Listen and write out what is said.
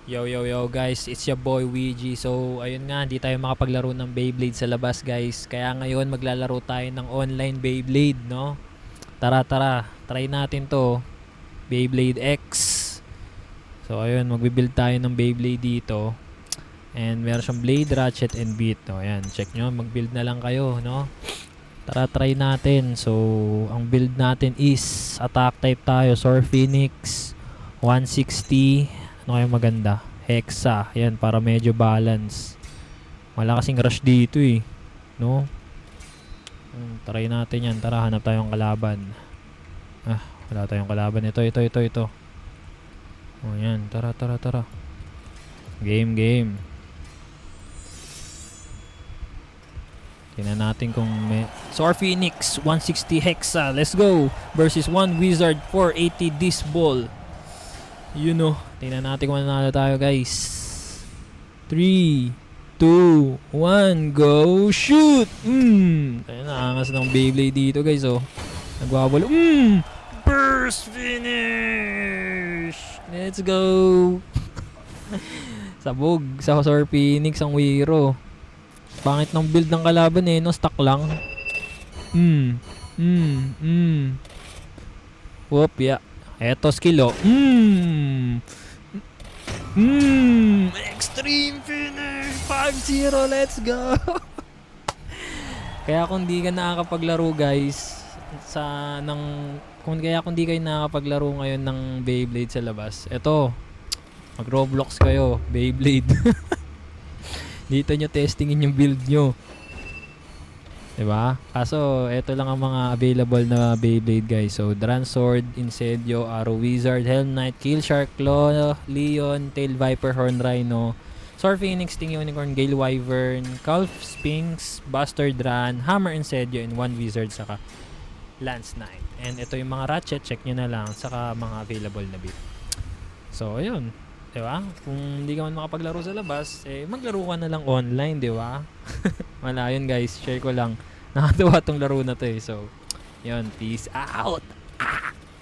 Yo yo yo guys, it's your boy Ouija. So ayun nga, hindi tayo makapaglaro ng Beyblade sa labas guys. Kaya ngayon maglalaro tayo ng online Beyblade, no? Tara tara, try natin to. Beyblade X. So ayun, magbibuild tayo ng Beyblade dito. And meron siyang blade, ratchet, and beat. No? Ayan, check nyo, mag-build na lang kayo, no? Tara, try natin. So, ang build natin is attack type tayo. Sword Phoenix, 160. Ano kaya maganda? Hexa. Ayan, para medyo balance. Wala kasing rush dito eh. No? Try natin yan. Tara, hanap tayong kalaban. Wala tayong kalaban. Ito. O, yan. Tara. Game. Tingnan natin kung may... Sword Phoenix, 160 Hexa. Let's go! Versus 1 Wizard, 480 Disc Ball. You know. Tingnan natin kung nanalo tayo, guys. 3, 2, 1, go! Shoot! Tayo na, angas ng Beyblade dito, guys, oh. Nagwawalo. Burst finish! Let's go! Sabog sa Sword Phoenix ang wiro. Pangit ng build ng kalaban eh, no? Stuck lang. Whoop, yeah. Eto, skill, oh. Extreme finish! 5-0, let's go! Kaya kung di ka nakakapaglaro, guys, kung di kayo nakakapaglaro ngayon ng Beyblade sa labas, eto, mag-Roblox kayo, Beyblade. Dito nyo testingin yung build nyo. Diba? Kaso, ito lang ang mga available na Beyblade, guys. So, Dran Sword, Incendio, Arrow Wizard, Helm Knight, Kill Shark, Claw, Leon, Tail Viper, Horn Rhino, Sword Phoenix, Sting Unicorn, Gale Wyvern, Calf Sphinx, Buster Dran, Hammer Incendio, and 1 Wizard, saka Lance Knight. And ito yung mga ratchet, check nyo na lang, saka mga available na build. So, ayun. Diba? Kung hindi ka man makapaglaro sa labas, maglaro ka na lang online, diba? Wala yun, guys. Share ko lang. Nakatawa tong laro na to eh. So, yun. Peace out!